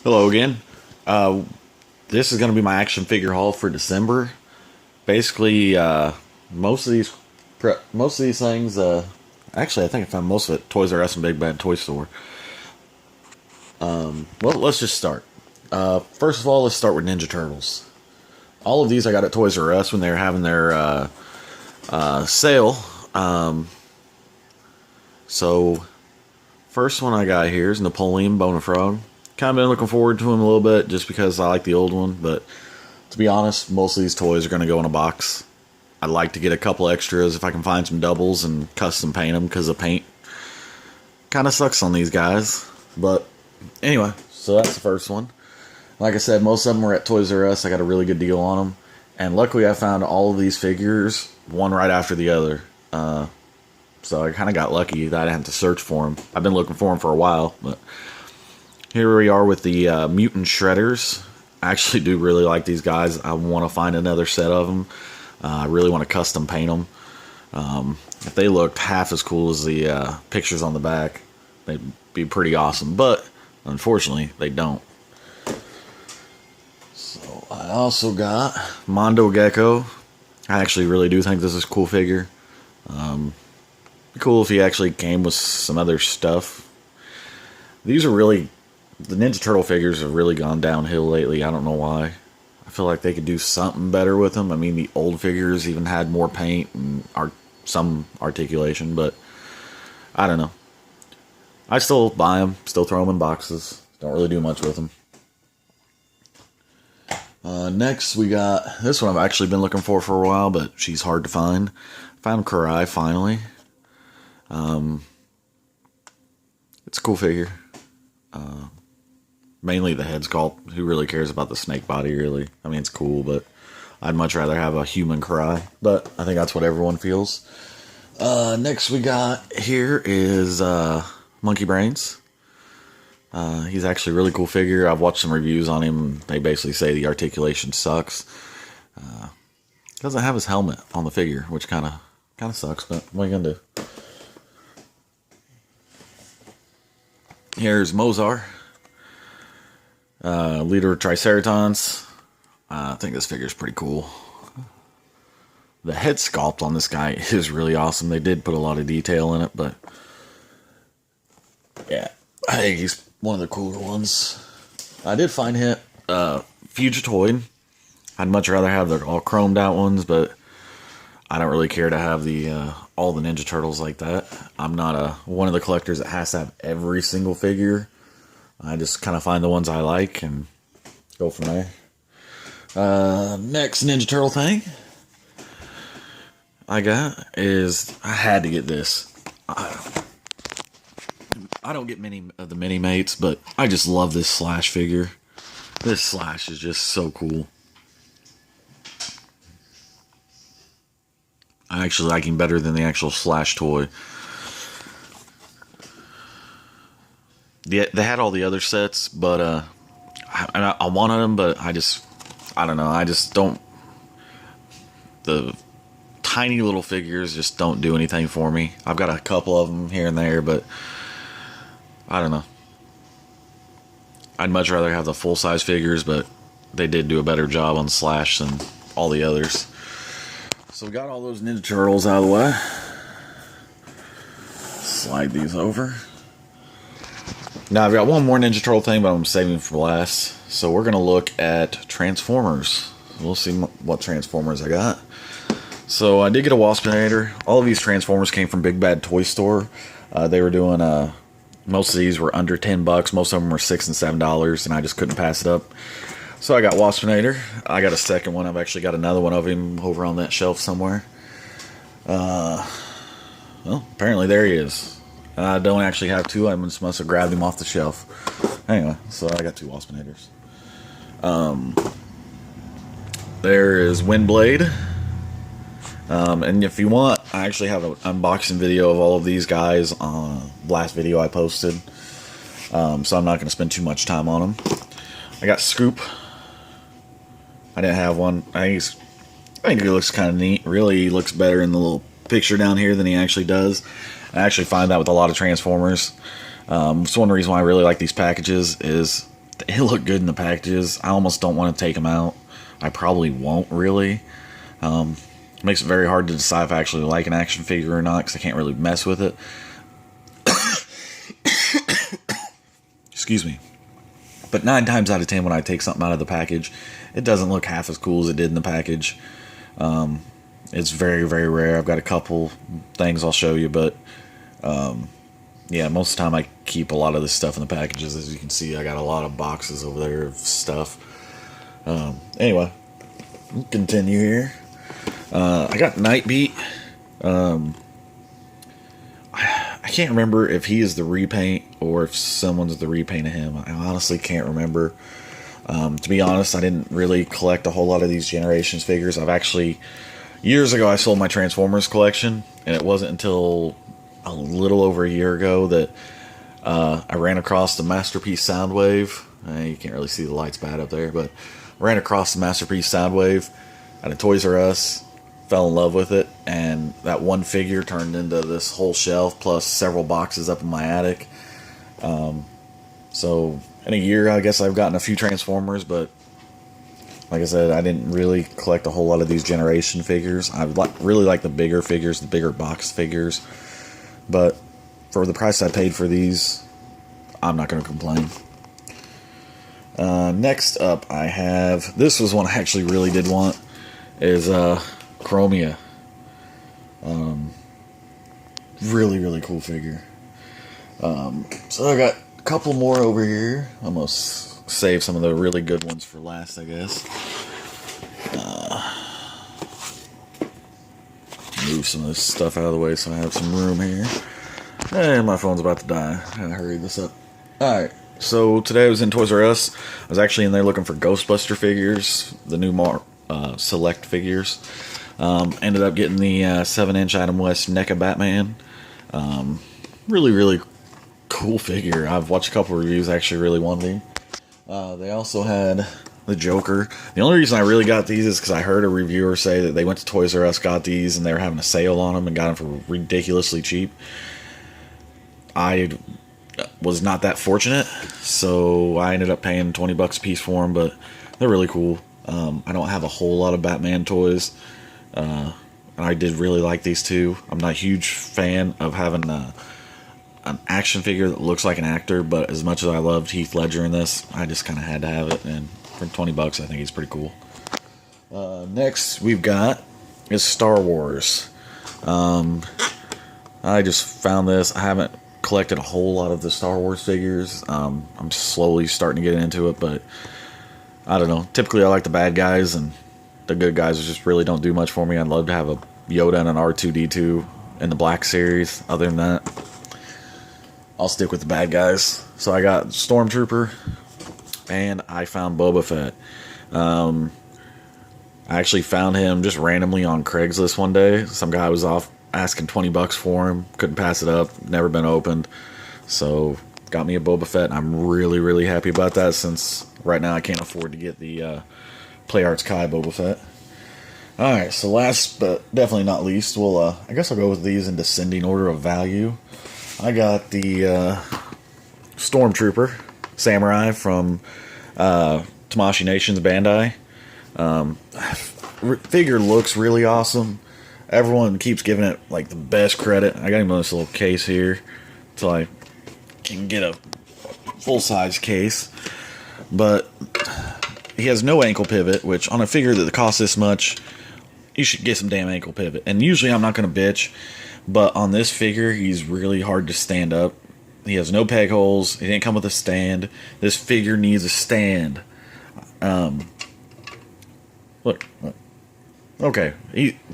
Hello again. This is going to be my action figure haul for December. Basically, most of these things. Actually, I think I found most of it Toys R Us and Big Bad Toy Store. Well, let's just start. First of all, let's start with Ninja Turtles. All of these I got at Toys R Us when they were having their sale. So, first one I got here is Napoleon Bonafrog. Kind of been looking forward to him a little bit just because I like the old one, but to be honest, most of these toys are going to go in a box. I'd like to get a couple extras if I can find some doubles and custom paint them because the paint kind of sucks on these guys. But anyway, so that's the first one. Like I said, most of them were at Toys R Us. I got a really good deal on them. And luckily I found all of these figures, one right after the other. So I kind of got lucky that I didn't have to search for them. I've been looking for them for a while, but here we are with the Mutant Shredders. I actually do really like these guys. I want to find another set of them. I really want to custom paint them. If they looked half as cool as the pictures on the back, they'd be pretty awesome. But unfortunately, they don't. So I also got Mondo Gecko. I actually really do think this is a cool figure. Cool if he actually came with some other stuff. These are really... The Ninja Turtle figures have really gone downhill lately. I don't know why. I feel like they could do something better with them. I mean, the old figures even had more paint and some articulation, but I don't know. I still buy them, still throw them in boxes. Don't really do much with them. Next, we got this one I've actually been looking for a while, but she's hard to find. Found Karai finally. It's a cool figure. Mainly the head sculpt. Who really cares about the snake body, really? I mean, it's cool, but I'd much rather have a human Karai. But I think that's what everyone feels. Next we got here is Monkey Brains. He's actually a really cool figure. I've watched some reviews on him. They basically say the articulation sucks. Doesn't have his helmet on the figure, which kind of sucks, but what are you gonna do? Here's Mozar. Leader of Triceratons. I think this figure is pretty cool. The head sculpt on this guy is really awesome. They did put a lot of detail in it, but yeah, I think he's one of the cooler ones. I did find him Fugitoid. I'd much rather have the all chromed out ones, but I don't really care to have the all the Ninja Turtles like that. I'm not one of the collectors that has to have every single figure. I just kind of find the ones I like and go from there. Next Ninja Turtle thing I got is, I had to get this. I don't get many of the Minimates, but I just love this Slash figure. This Slash is just so cool. I actually like him better than the actual Slash toy. They had all the other sets, but I wanted them, but I don't know. I just don't. The tiny little figures just don't do anything for me. I've got a couple of them here and there, but I don't know. I'd much rather have the full-size figures, but they did do a better job on Slash than all the others. So we got all those Ninja Turtles out of the way. Slide these over. Now, I've got one more Ninja Turtle thing, but I'm saving for last. So we're going to look at Transformers. We'll see what Transformers I got. So I did get a Waspinator. All of these Transformers came from Big Bad Toy Store. They were doing, most of these were under $10. Most of them were $6 and $7, and I just couldn't pass it up. So I got Waspinator. I got a second one. I've actually got another one of him over on that shelf somewhere. Well, apparently there he is. I don't actually have two. I must have grabbed him off the shelf. Anyway, so I got two Waspinators. There is Windblade. And if you want, I actually have an unboxing video of all of these guys on the last video I posted. So I'm not going to spend too much time on them. I got Scoop. I didn't have one. I think he looks kind of neat. Really, he looks better in the little picture down here than he actually does. I actually find that with a lot of Transformers. So one reason why I really like these packages is the it looked good in the packages. I almost don't want to take them out. I probably won't really. It makes it very hard to decide if I actually like an action figure or not, because I can't really mess with it. Excuse me. But 9 times out of 10 when I take something out of the package, it doesn't look half as cool as it did in the package. It's very, very rare. I've got a couple things I'll show you, but yeah, most of the time I keep a lot of this stuff in the packages. As you can see, I got a lot of boxes over there of stuff. Anyway, we'll continue here. I got Nightbeat. I can't remember if he is the repaint or if someone's the repaint of him. I honestly can't remember. To be honest, I didn't really collect a whole lot of these Generations figures. I've actually, years ago, I sold my Transformers collection, and it wasn't until a little over a year ago that I ran across the Masterpiece Soundwave. You can't really see the lights bad up there, but I ran across the Masterpiece Soundwave at a Toys R Us, fell in love with it, and that one figure turned into this whole shelf plus several boxes up in my attic. So in a year, I guess I've gotten a few Transformers, but like I said, I didn't really collect a whole lot of these Generation figures. I really like the bigger figures, the bigger box figures, but for the price I paid for these, I'm not going to complain. Next up, I have, this was one I actually really did want, is Chromia. Really, really cool figure. So I got a couple more over here. I'm going to save some of the really good ones for last, I guess. Move some of this stuff out of the way so I have some room here. And my phone's about to die. I gotta hurry this up. Alright, so today I was in Toys R Us. I was actually in there looking for Ghostbuster figures, the new Select figures. Ended up getting the 7-inch Adam West NECA Batman. Really, really cool figure. I've watched a couple reviews. I actually really wanted them. They also had the Joker. The only reason I really got these is because I heard a reviewer say that they went to Toys R Us, got these, and they were having a sale on them and got them for ridiculously cheap. I was not that fortunate, so I ended up paying 20 bucks a piece for them, but they're really cool. I don't have a whole lot of Batman toys. And I did really like these two. I'm not a huge fan of having an action figure that looks like an actor, but as much as I loved Heath Ledger in this, I just kind of had to have it, and for 20 bucks I think he's pretty cool. Next we've got is Star Wars. I just found this. I haven't collected a whole lot of the Star Wars figures. I'm slowly starting to get into it, but I don't know. Typically I like the bad guys, and the good guys just really don't do much for me. I'd love to have a Yoda and an R2-D2 in the Black Series. Other than that, I'll stick with the bad guys. So I got Stormtrooper, and I found Boba Fett. I actually found him just randomly on Craigslist one day. Some guy was off asking 20 bucks for him. Couldn't pass it up. Never been opened. So got me a Boba Fett, and I'm really, really happy about that, since right now I can't afford to get the Play Arts Kai Boba Fett. Alright, so last but definitely not least, I guess I'll go with these in descending order of value. I got the Stormtrooper Samurai from Tamashii Nations Bandai. Figure looks really awesome. Everyone keeps giving it like the best credit. I got him in this little case here until I can get a full-size case. But he has no ankle pivot, which on a figure that costs this much, you should get some damn ankle pivot. And usually I'm not going to bitch, but on this figure, he's really hard to stand up. He has no peg holes. He didn't come with a stand. This figure needs a stand. Look. Okay.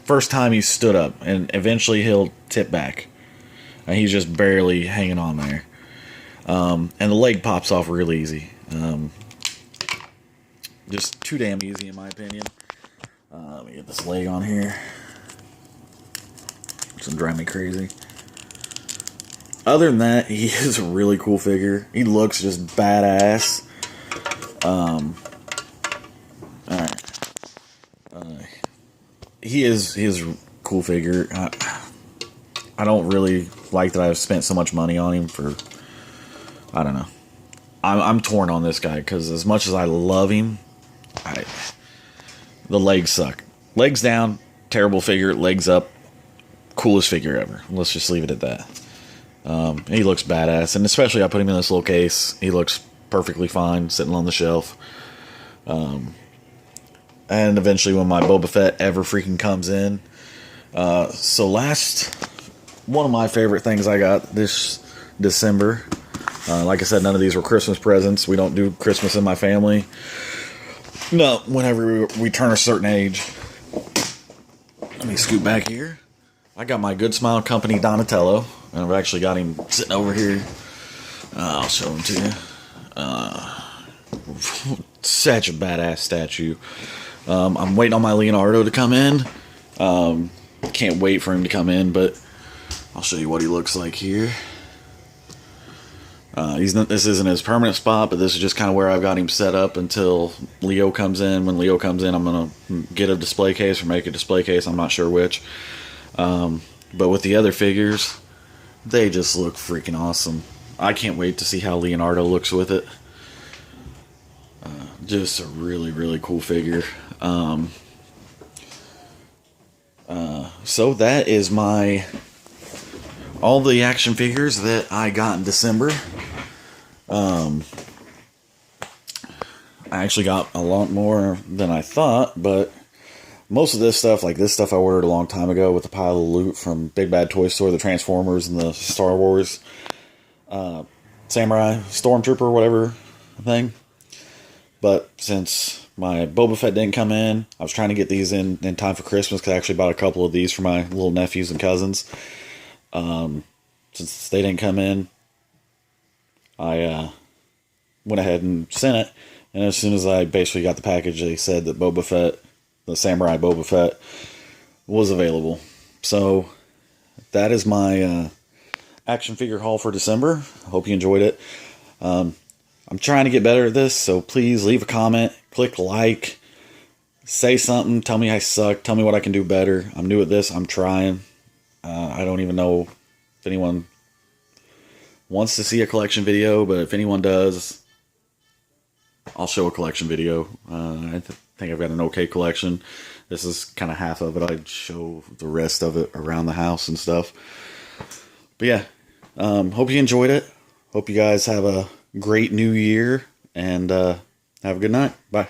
First time he stood up, and eventually he'll tip back. And he's just barely hanging on there. And the leg pops off real easy. Just too damn easy in my opinion. Let me get this leg on here. It's gonna drive me crazy. Other than that, he is a really cool figure. He looks just badass. Alright. He is a cool figure. I don't really like that I've spent so much money on him for, I don't know. I'm torn on this guy because as much as I love him, the legs suck. Legs down, terrible figure. Legs up, coolest figure ever. Let's just leave it at that. He looks badass, and especially I put him in this little case. He looks perfectly fine sitting on the shelf. And eventually when my Boba Fett ever freaking comes in. So one of my favorite things I got this December. Like I said, none of these were Christmas presents. We don't do Christmas in my family. No, whenever we turn a certain age. Let me scoot back here. I got my Good Smile Company Donatello. And I've actually got him sitting over here. I'll show him to you. Such a badass statue. I'm waiting on my Leonardo to come in. Can't wait for him to come in, but I'll show you what he looks like here. This isn't his permanent spot, but this is just kind of where I've got him set up until Leo comes in. When Leo comes in, I'm going to get a display case or make a display case. I'm not sure which. But with the other figures, they just look freaking awesome. I can't wait to see how Leonardo looks with it. Just a really, really cool figure. So that is all the action figures that I got in December. I actually got a lot more than I thought, but most of this stuff, like this stuff I ordered a long time ago with a pile of loot from Big Bad Toy Store, the Transformers and the Star Wars Samurai Stormtrooper, whatever thing. But since my Boba Fett didn't come in, I was trying to get these in time for Christmas because I actually bought a couple of these for my little nephews and cousins. Since they didn't come in, I went ahead and sent it. And as soon as I basically got the package, they said that Boba Fett, the Samurai Boba Fett, was available. So that is my action figure haul for December. Hope you enjoyed it. I'm trying to get better at this, so please leave a comment, click like, say something, tell me I suck, tell me what I can do better. I'm new at this, I'm trying. I don't even know if anyone wants to see a collection video, but if anyone does, I'll show a collection video. I think I've got an okay collection. This is kind of half of it. I'd show the rest of it around the house and stuff. But yeah, hope you enjoyed it. Hope you guys have a great new year, and have a good night. Bye.